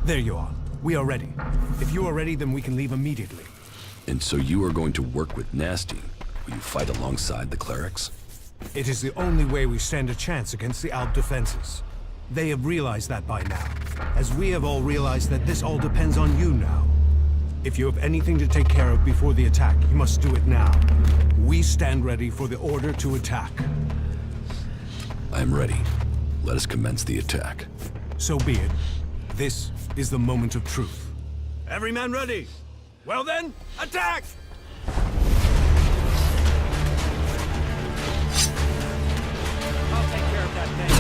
There you are. We are ready. If you are ready, then we can leave immediately. And so you are going to work with Nasty? Will you fight alongside the clerics? It is the only way we stand a chance against the Alp defenses. They have realized that by now, as we have all realized that this all depends on you now. If you have anything to take care of before the attack, you must do it now. We stand ready for the order to attack. I am ready. Let us commence the attack. So be it. This is the moment of truth. Every man ready? Well then, attack! I'll take care of that thing.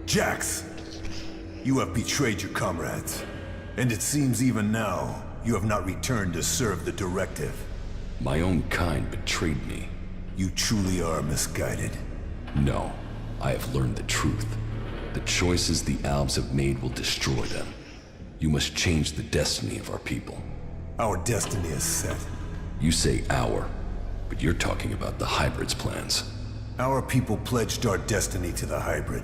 Jax, you have betrayed your comrades, and it seems even now you have not returned to serve the directive. My own kind betrayed me. You truly are misguided. No, I have learned the truth. The choices the Alps have made will destroy them. You must change the destiny of our people. Our destiny is set. You say our, but you're talking about the Hybrid's plans. Our people pledged our destiny to the Hybrid.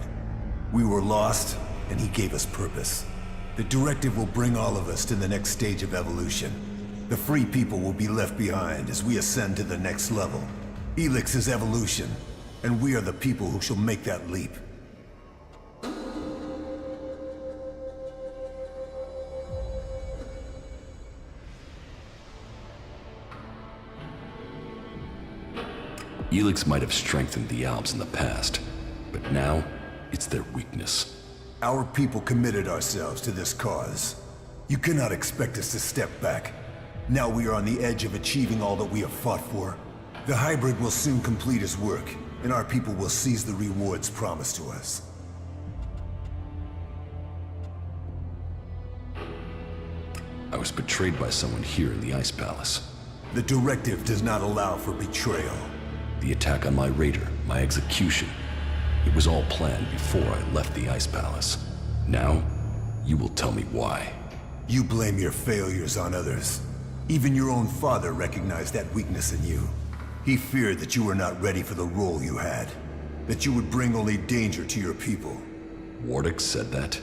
We were lost, and he gave us purpose. The directive will bring all of us to the next stage of evolution. The free people will be left behind as we ascend to the next level. ELEX is evolution, and we are the people who shall make that leap. ELEX might have strengthened the Alps in the past, but now it's their weakness. Our people committed ourselves to this cause. You cannot expect us to step back. Now we are on the edge of achieving all that we have fought for. The Hybrid will soon complete his work, and our people will seize the rewards promised to us. I was betrayed by someone here in the Ice Palace. The directive does not allow for betrayal. The attack on my raider, my execution. It was all planned before I left the Ice Palace. Now, you will tell me why. You blame your failures on others. Even your own father recognized that weakness in you. He feared that you were not ready for the role you had. That you would bring only danger to your people. Wardick said that?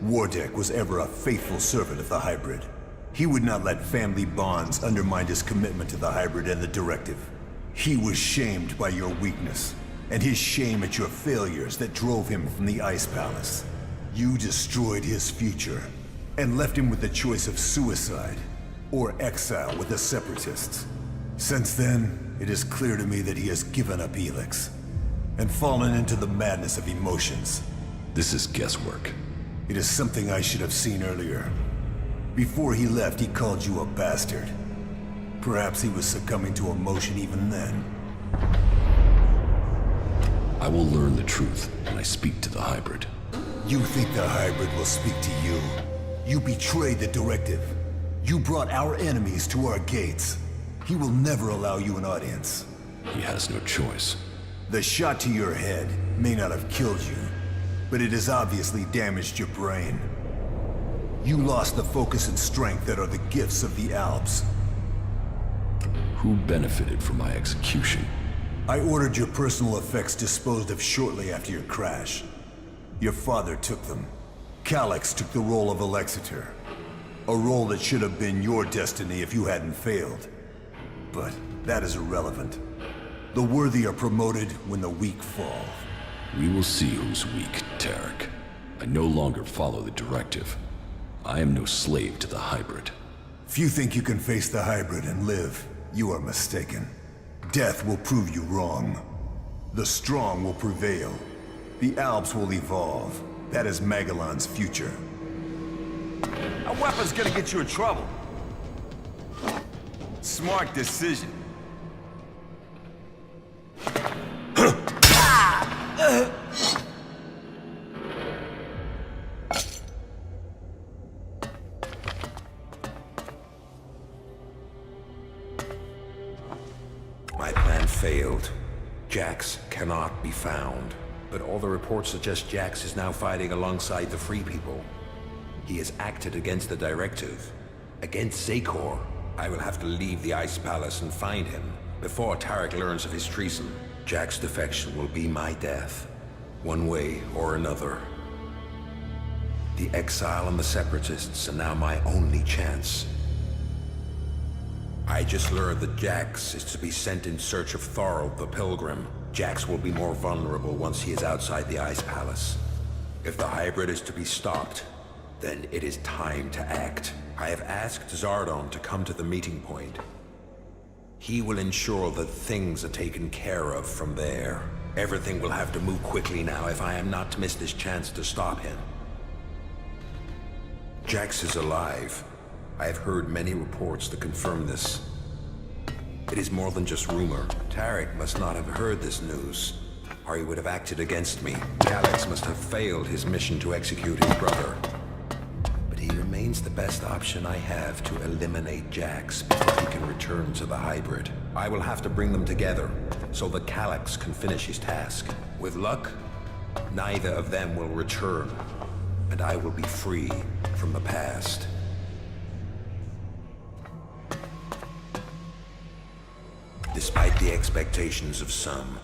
Wardick was ever a faithful servant of the Hybrid. He would not let family bonds undermine his commitment to the Hybrid and the directive. He was shamed by your weakness, and his shame at your failures that drove him from the Ice Palace. You destroyed his future, and left him with the choice of suicide, or exile with the Separatists. Since then, it is clear to me that he has given up ELEX, and fallen into the madness of emotions. This is guesswork. It is something I should have seen earlier. Before he left, he called you a bastard. Perhaps he was succumbing to emotion even then. I will learn the truth when I speak to the Hybrid. You think the Hybrid will speak to you? You betrayed the directive. You brought our enemies to our gates. He will never allow you an audience. He has no choice. The shot to your head may not have killed you, but it has obviously damaged your brain. You lost the focus and strength that are the gifts of the Alps. Who benefited from my execution? I ordered your personal effects disposed of shortly after your crash. Your father took them. Calyx took the role of Alexitor. A role that should have been your destiny if you hadn't failed. But that is irrelevant. The worthy are promoted when the weak fall. We will see who's weak, Tarek. I no longer follow the directive. I am no slave to the hybrid. If you think you can face the hybrid and live, you are mistaken. Death will prove you wrong. The strong will prevail. The Alps will evolve. That is Magellan's future. A weapon's gonna get you in trouble. Smart decision. My plan failed. Jax cannot be found. But all the reports suggest Jax is now fighting alongside the Free People. He has acted against the directive. Against Zakor. I will have to leave the Ice Palace and find him before Tarek learns of his treason. Jax's defection will be my death. One way or another. The exile and the Separatists are now my only chance. I just learned that Jax is to be sent in search of Thorald the Pilgrim. Jax will be more vulnerable once he is outside the Ice Palace. If the hybrid is to be stopped, then it is time to act. I have asked Zardon to come to the meeting point. He will ensure that things are taken care of from there. Everything will have to move quickly now if I am not to miss this chance to stop him. Jax is alive. I have heard many reports that confirm this. It is more than just rumor. Tarek must not have heard this news, or he would have acted against me. Calyx must have failed his mission to execute his brother. But he remains the best option I have to eliminate Jax before he can return to the hybrid. I will have to bring them together, so that Calyx can finish his task. With luck, neither of them will return, and I will be free from the past. Despite the expectations of some,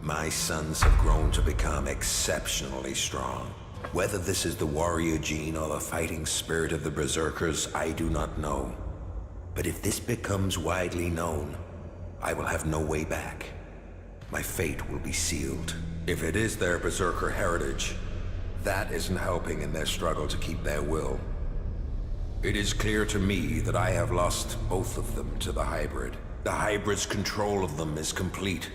my sons have grown to become exceptionally strong. Whether this is the warrior gene or the fighting spirit of the Berserkers, I do not know. But if this becomes widely known, I will have no way back. My fate will be sealed. If it is their Berserker heritage, that isn't helping in their struggle to keep their will. It is clear to me that I have lost both of them to the hybrid. The hybrid's control of them is complete,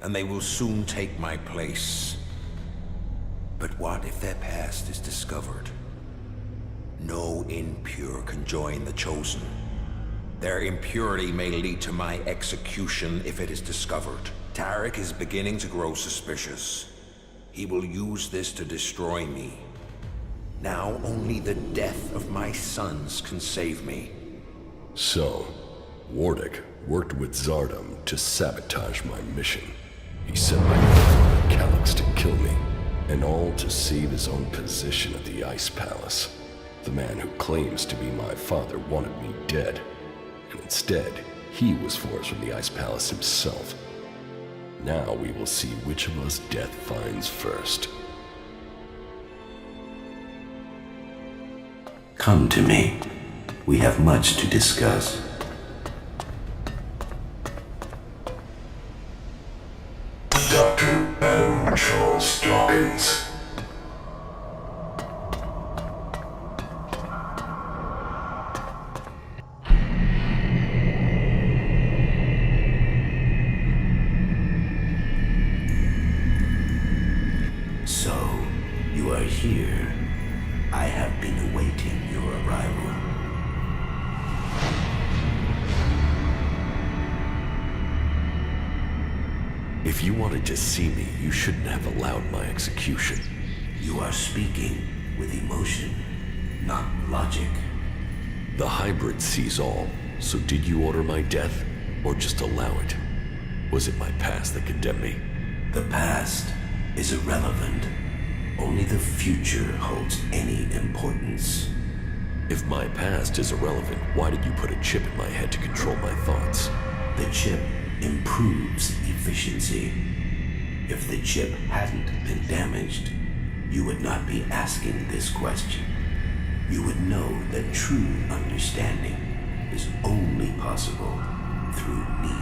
and they will soon take my place. But what if their past is discovered? No impure can join the Chosen. Their impurity may lead to my execution if it is discovered. Tarek is beginning to grow suspicious. He will use this to destroy me. Now only the death of my sons can save me. So, Wardick worked with Zardom to sabotage my mission. He sent my father Calyx to kill me, and all to save his own position at the Ice Palace. The man who claims to be my father wanted me dead, and instead, he was forced from the Ice Palace himself. Now we will see which of us death finds first. Come to me. We have much to discuss. Dr. Adam Charles Dawkins. So, you are here. I have been awaiting your arrival. If you wanted to see me, you shouldn't have allowed my execution. You are speaking with emotion, not logic. The hybrid sees all, so did you order my death, or just allow it? Was it my past that condemned me? The past is irrelevant. Only the future holds any importance. If my past is irrelevant, why did you put a chip in my head to control my thoughts? The chip improves efficiency. If the chip hadn't been damaged, you would not be asking this question. You would know that true understanding is only possible through me.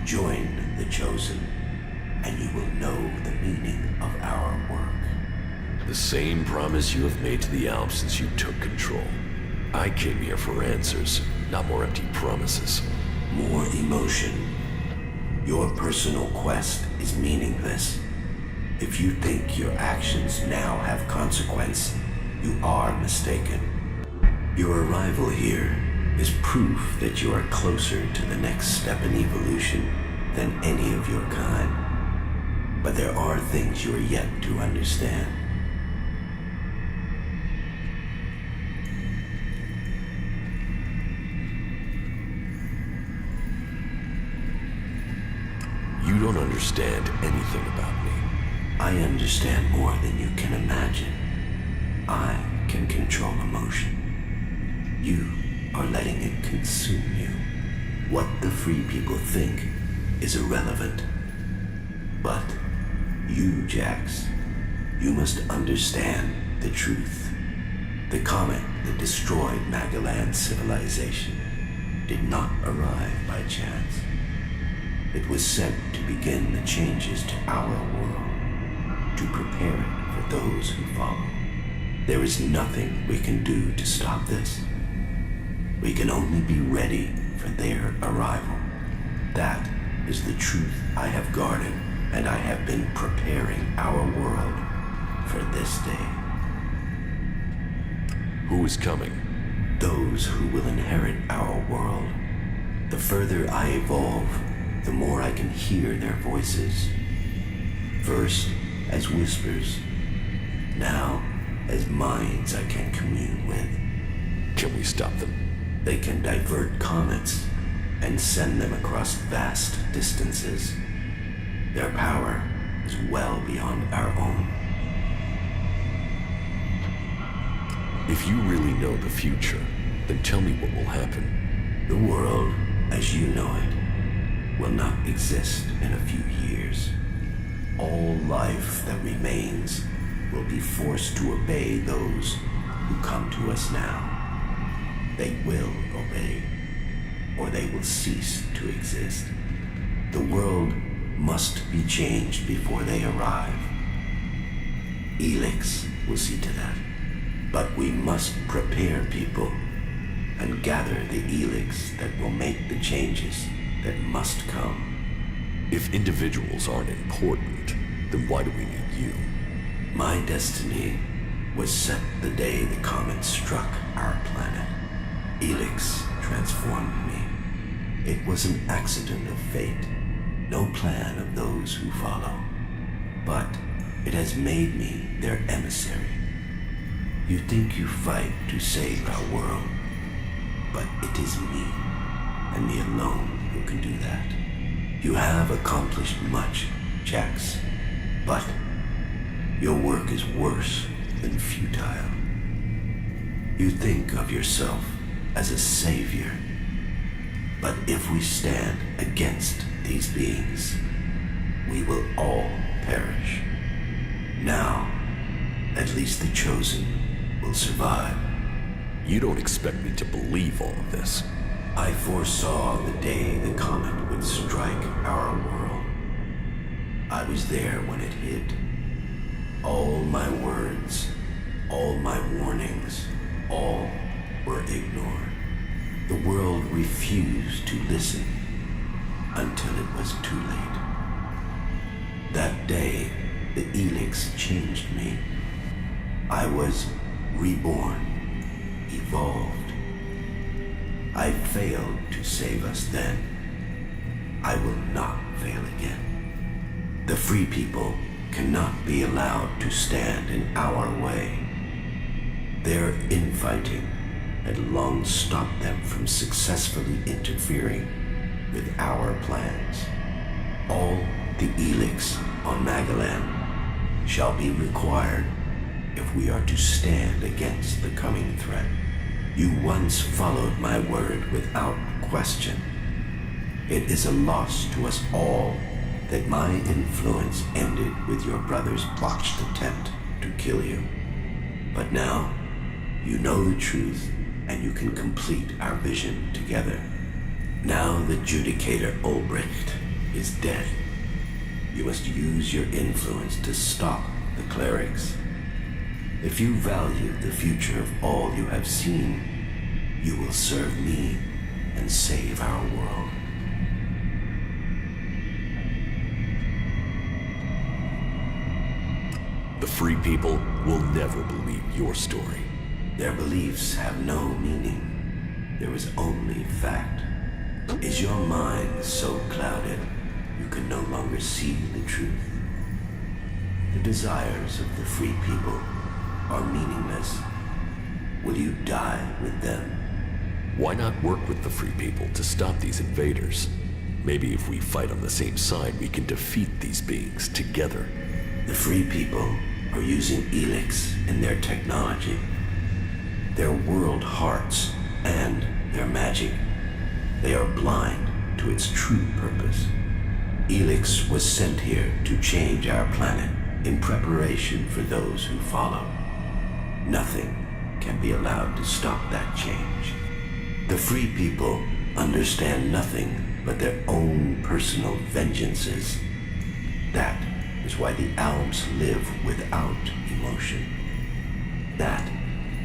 Join the Chosen, and you will know the meaning of our work. The same promise you have made to the Alps since you took control. I came here for answers, not more empty promises. More emotion. Your personal quest is meaningless. If you think your actions now have consequence, you are mistaken. Your arrival here is proof that you are closer to the next step in evolution than any of your kind. But there are things you are yet to understand. You don't understand anything about me. I understand more than you can imagine. I can control emotion. You are letting it consume you. What the free people think is irrelevant. But you, Jax, you must understand the truth. The comet that destroyed Magalan's civilization did not arrive by chance. It was sent to begin the changes to our world, to prepare it for those who follow. There is nothing we can do to stop this. We can only be ready for their arrival. That is the truth I have guarded, and I have been preparing our world for this day. Who is coming? Those who will inherit our world. The further I evolve, the more I can hear their voices. First, as whispers. Now, as minds I can commune with. Can we stop them? They can divert comets and send them across vast distances. Their power is well beyond our own. If you really know the future, then tell me what will happen. The world, as you know it, will not exist in a few years. All life that remains will be forced to obey those who come to us now. They will obey, or they will cease to exist. The world must be changed before they arrive. ELEX will see to that. But we must prepare people and gather the ELEX that will make the changes that must come. If individuals aren't important, then why do we need you? My destiny was set the day the comet struck our planet. ELEX transformed me. It was an accident of fate, no plan of those who follow. But it has made me their emissary. You think you fight to save our world, but it is me, and me alone, who can do that. You have accomplished much, Jax, but your work is worse than futile. You think of yourself as a savior, but if we stand against these beings, we will all perish. Now, at least the Chosen will survive. You don't expect me to believe all of this. I foresaw the day the comet would strike our world. I was there when it hit. All my words, all my warnings, all were ignored. The world refused to listen until it was too late. That day, the ELEX changed me. I was reborn, evolved. I failed to save us then. I will not fail again. The free people cannot be allowed to stand in our way. Their infighting had long stopped them from successfully interfering with our plans. All the ELEX on Magalan shall be required if we are to stand against the coming threat. You once followed my word without question. It is a loss to us all that my influence ended with your brother's botched attempt to kill you. But now, you know the truth, and you can complete our vision together. Now the Judicator Ulbricht is dead. You must use your influence to stop the clerics. If you value the future of all you have seen, you will serve me and save our world. The free people will never believe your story. Their beliefs have no meaning. There is only fact. Is your mind so clouded you can no longer see the truth? The desires of the free people are meaningless. Will you die with them? Why not work with the free people to stop these invaders? Maybe if we fight on the same side, we can defeat these beings together. The free people are using ELEX and their technology, their world hearts, and their magic. They are blind to its true purpose. ELEX was sent here to change our planet in preparation for those who follow. Nothing can be allowed to stop that change. The free people understand nothing but their own personal vengeances. That is why the Alps live without emotion. That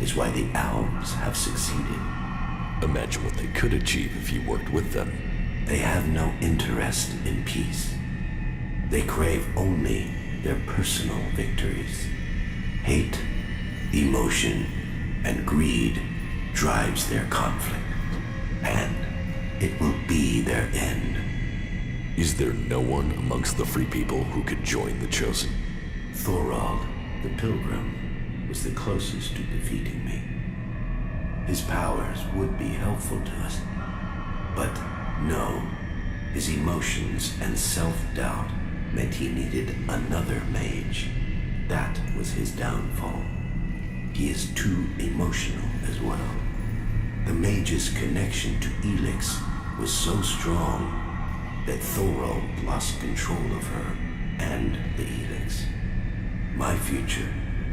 is why the Alps have succeeded. Imagine what they could achieve if you worked with them. They have no interest in peace. They crave only their personal victories. Hate, emotion, and greed drives their conflict. And it will be their end. Is there no one amongst the free people who could join the Chosen? Thorald, the Pilgrim, was the closest to defeating me. His powers would be helpful to us. But no, his emotions and self-doubt meant he needed another mage. That was his downfall. He is too emotional as well. The mage's connection to ELEX was so strong that Thorald lost control of her and the ELEX. My future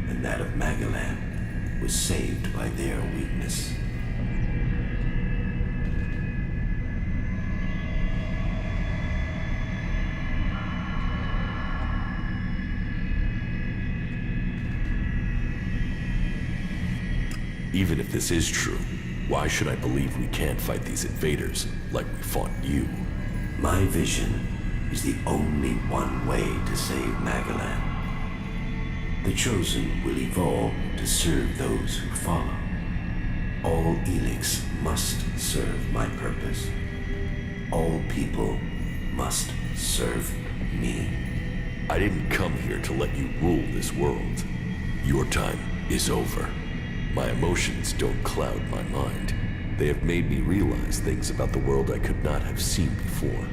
and that of Magalan was saved by their weakness. Even if this is true, why should I believe we can't fight these invaders like we fought you? My vision is the only one way to save Magalan. The Chosen will evolve to serve those who follow. All ELEX must serve my purpose. All people must serve me. I didn't come here to let you rule this world. Your time is over. My emotions don't cloud my mind. They have made me realize things about the world I could not have seen before.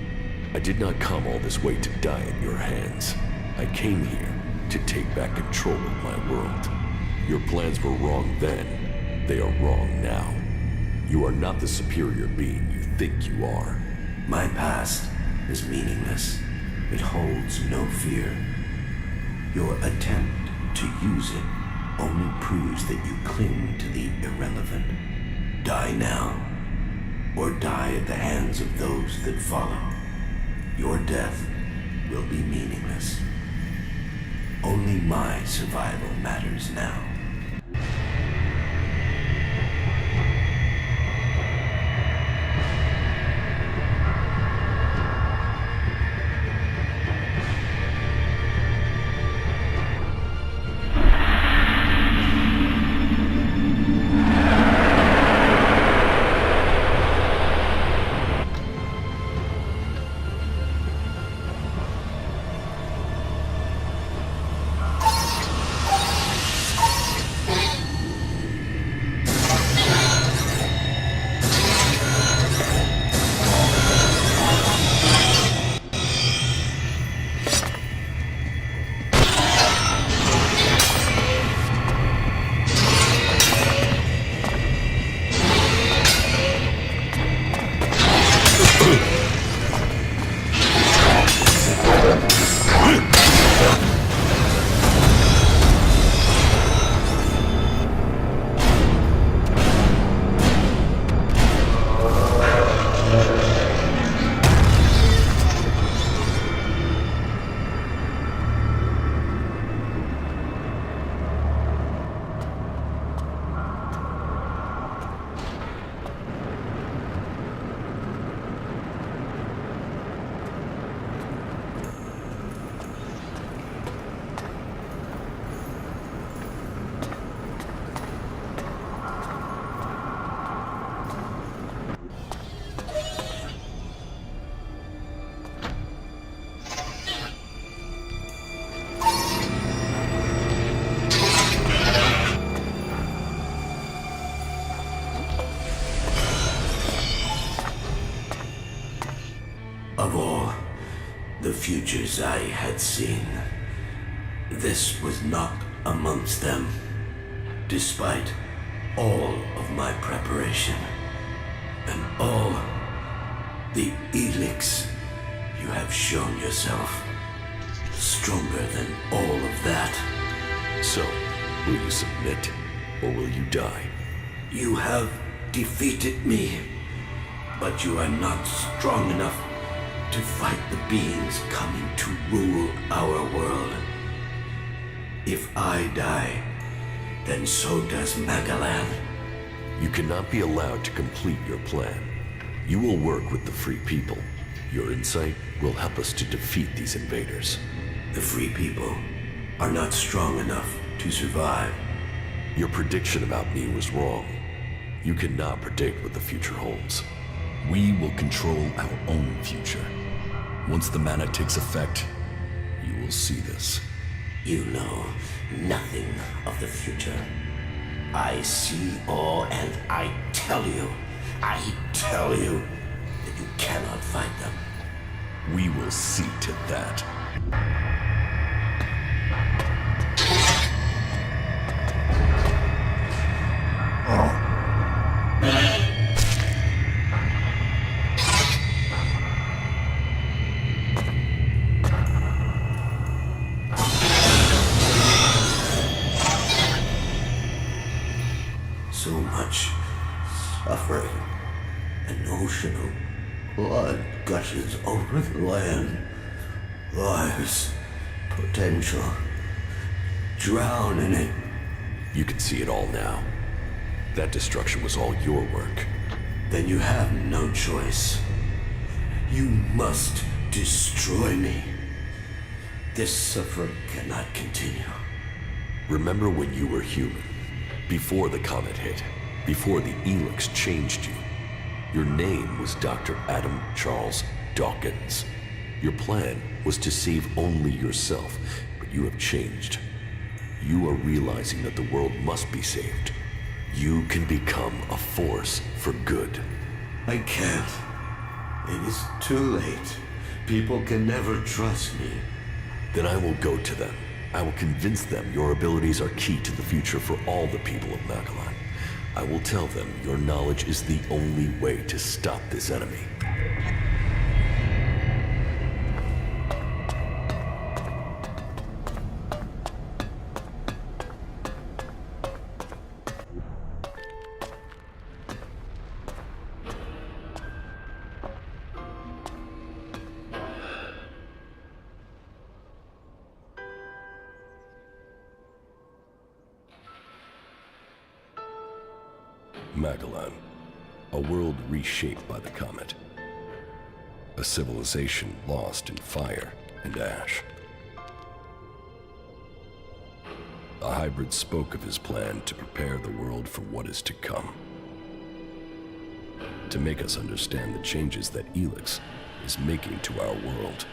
I did not come all this way to die at your hands. I came here to take back control of my world. Your plans were wrong then. They are wrong now. You are not the superior being you think you are. My past is meaningless. It holds no fear. Your attempt to use it only proves that you cling to the irrelevant. Die now, or die at the hands of those that follow. Your death will be meaningless. Only my survival matters now. creatures I had seen. This was not amongst them, despite all of my preparation and all the ELEX. You have shown yourself stronger than all of that. So, will you submit, or will you die? You have defeated me, but you are not strong enough to fight the beings coming to rule our world. If I die, then so does Magalan. You cannot be allowed to complete your plan. You will work with the Free People. Your insight will help us to defeat these invaders. The Free People are not strong enough to survive. Your prediction about me was wrong. You cannot predict what the future holds. We will control our own future. Once the mana takes effect, you will see this. You know nothing of the future. I see all, and I tell you that you cannot fight them. We will see to that. So much suffering. An ocean of blood gushes over the land. Lives, potential. Drown in it. You can see it all now. That destruction was all your work. Then you have no choice. You must destroy me. This suffering cannot continue. Remember when you were human? Before the comet hit, before the ELEX changed you. Your name was Dr. Adam Charles Dawkins. Your plan was to save only yourself, but you have changed. You are realizing that the world must be saved. You can become a force for good. I can't. It is too late. People can never trust me. Then I will go to them. I will convince them your abilities are key to the future for all the people of Magalan. I will tell them your knowledge is the only way to stop this enemy. Magalan, a world reshaped by the comet. A civilization lost in fire and ash. The hybrid spoke of his plan to prepare the world for what is to come. To make us understand the changes that ELEX is making to our world.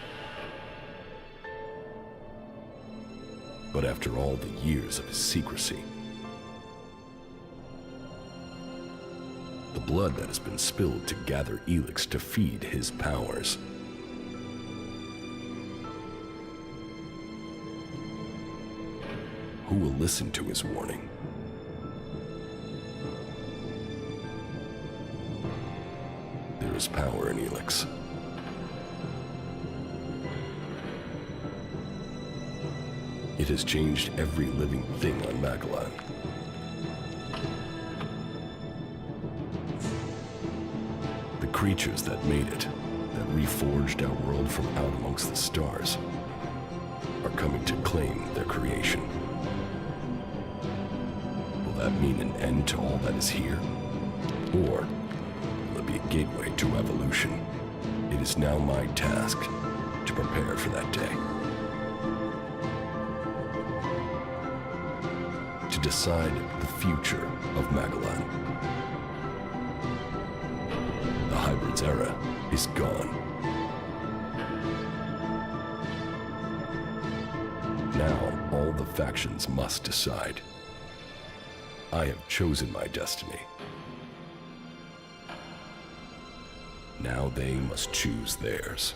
But after all the years of his secrecy, the blood that has been spilled to gather ELEX to feed his powers. Who will listen to his warning? There is power in ELEX. It has changed every living thing on Magalan. The creatures that made it, that reforged our world from out amongst the stars, are coming to claim their creation. Will that mean an end to all that is here? Or will it be a gateway to evolution? It is now my task to prepare for that day. To decide the future of Magalan. The hybrid's era is gone. Now, all the factions must decide. I have chosen my destiny. Now they must choose theirs.